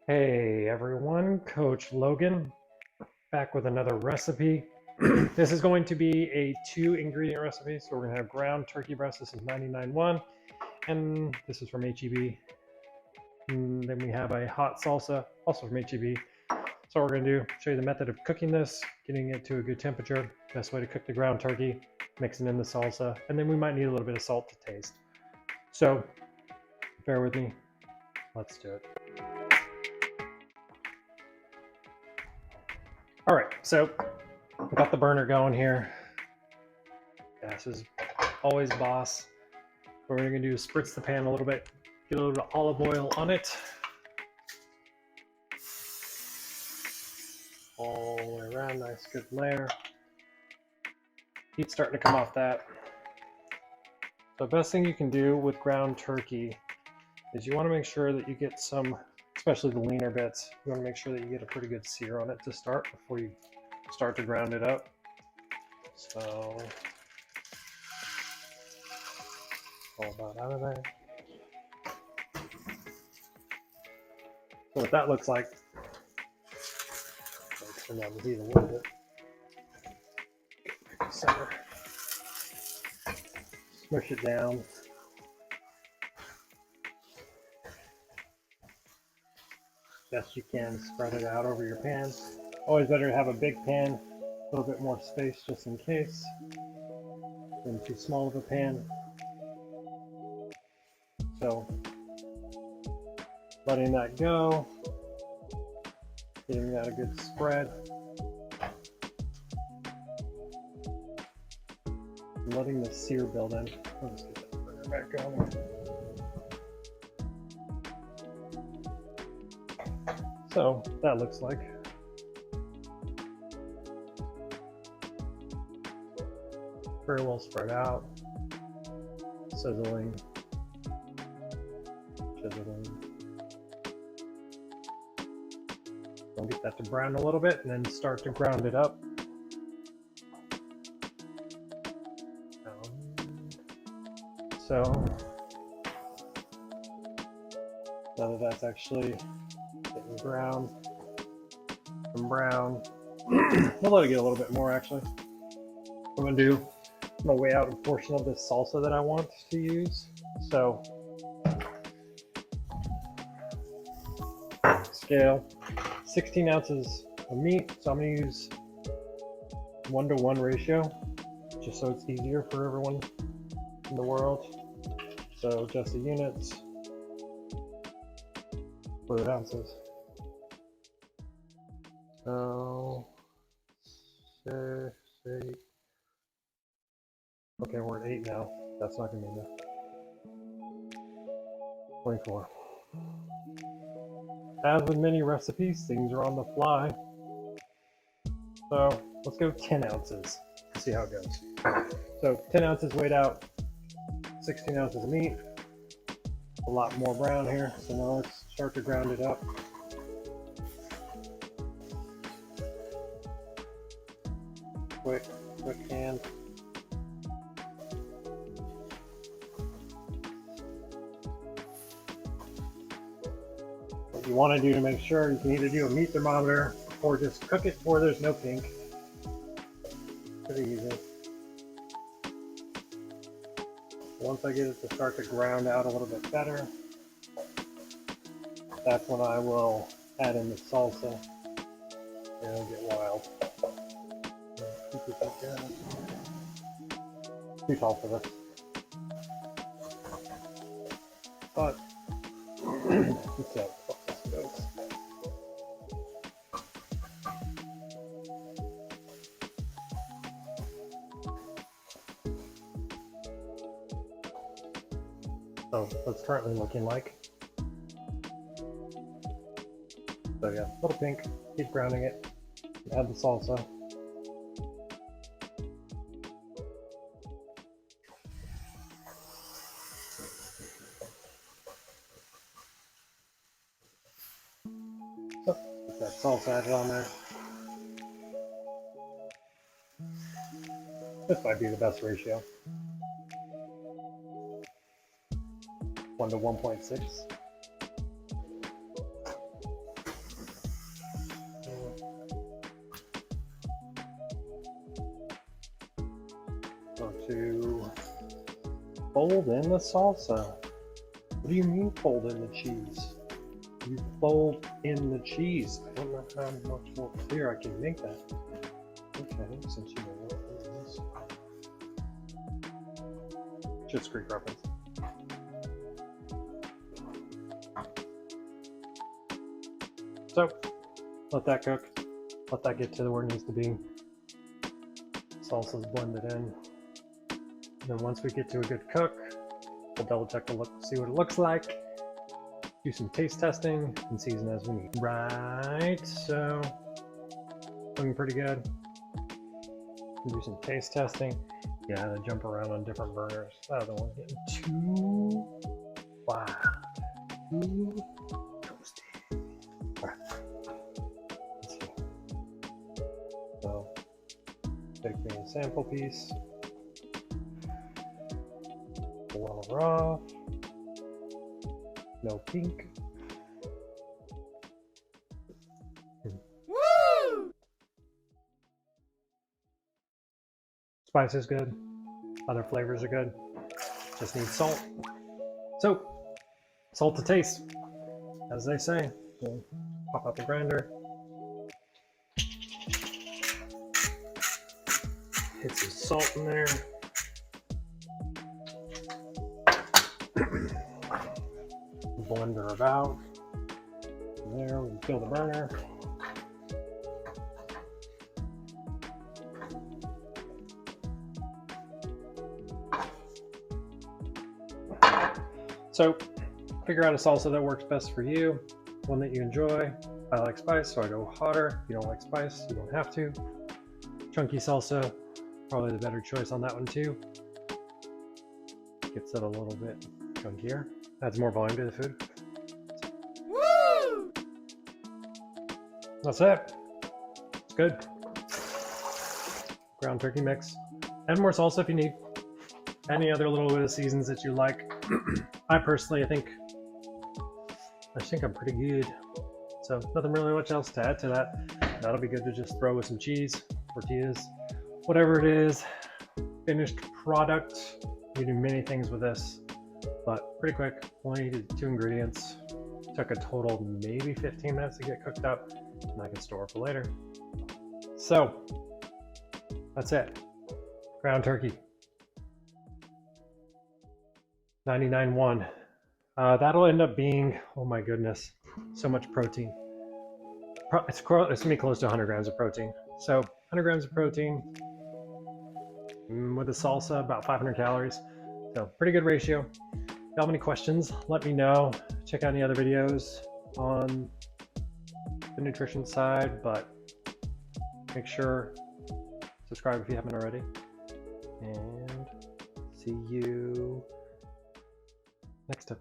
Hey everyone, Coach Logan back with another recipe. This is going to be a 2 ingredient recipe. So we're going to have ground turkey breast. This is 99.1, and this is from HEB. And then we have a hot salsa, also from HEB. So what we're going to do, show you the method of cooking this, getting it to a good temperature, best way to cook the ground turkey, mixing in the salsa, and then we might need a little bit of salt to taste. So bear with me, let's do it. All right, so I've got the burner going here. Gas is always boss. What we're gonna do is spritz the pan a little bit, get a little bit of olive oil on it. All the way around, nice good layer. Heat's starting to come off that. The best thing you can do with ground turkey is you wanna make sure that you get some, especially the leaner bits, you wanna make sure that you get a pretty good sear on it to start before you start to ground it up. So, all about out of there. So what that looks like, I'll turn down the heat a little bit. Center. Smush it down. Best you can, spread it out over your pan. Always better to have a big pan, a little bit more space just in case, than too small of a pan. So, letting that go, getting that a good spread, and letting the sear build in. I'll just get that burner back going. So, that looks like. Very well spread out, sizzling, chiseling. We'll get that to brown a little bit and then start to ground it up. So, now that that's actually getting brown and brown, we'll let it get a little bit more actually. I'm gonna weigh out a portion of this salsa that I want to use. So, scale 16 ounces of meat. So I'm gonna use 1-to-1 ratio, just so it's easier for everyone in the world. So just the units, fluid ounces. So 6, 8. Okay, we're at 8 now. That's not gonna be enough. 24. As with many recipes, things are on the fly. So let's go 10 ounces to see how it goes. So 10 ounces weighed out, 16 ounces of meat. A lot more brown here, so now let's start to ground it up. Quick hand. What you want to do to make sure, you can either do a meat thermometer or just cook it where there's no pink. Pretty easy. Once I get it to start to ground out a little bit better, that's when I will add in the salsa and it'll get wild. Keep it like that. Too tall for this. But let's see how this goes. So what's currently looking like. So yeah, a little pink, keep grounding it, add the salsa. So, get that salsa added on there. This might be the best ratio. 1 to 1.6. Go to fold in the salsa. What do you mean fold in the cheese? You fold in the cheese. I don't know how much more clear I can make that. Okay, since you know what it is. Schitt's Creek reference. So, let that cook. Let that get to where it needs to be. Salsa's blended in. And then once we get to a good cook, we'll double check the look, see what it looks like. Do some taste testing and season as we need. Right, so looking pretty good. Do some taste testing. Yeah, to jump around on different burners. I don't want to get too wow, too toasty. All right. Let's see. So take me a sample piece. Pull it off. No pink. Woo! Spice is good. Other flavors are good. Just need salt. So, salt to taste, as they say. So, pop out the grinder. Hit some salt in there. Blender about. There, we can fill the burner. So, figure out a salsa that works best for you, one that you enjoy. I like spice, so I go hotter. If you don't like spice, you don't have to. Chunky salsa, probably the better choice on that one too. Gets it a little bit chunkier. Adds more volume to the food. Woo! That's it. It's good. Ground turkey mix. And more salsa if you need. Any other little bit of seasons that you like. I personally, I think I'm pretty good. So nothing really much else to add to that. That'll be good to just throw with some cheese, tortillas, whatever it is. Finished product. You can do many things with this. But pretty quick, only needed 2 ingredients. Took a total maybe 15 minutes to get cooked up, and I can store it for later. So, that's it. Ground turkey. 99.1. That'll end up being, oh my goodness, so much protein. It's gonna be close to 100 grams of protein. So, 100 grams of protein with a salsa, about 500 calories. So, pretty good ratio. If you have any questions, let me know. Check out any other videos on the nutrition side, but make sure subscribe if you haven't already. And see you next time.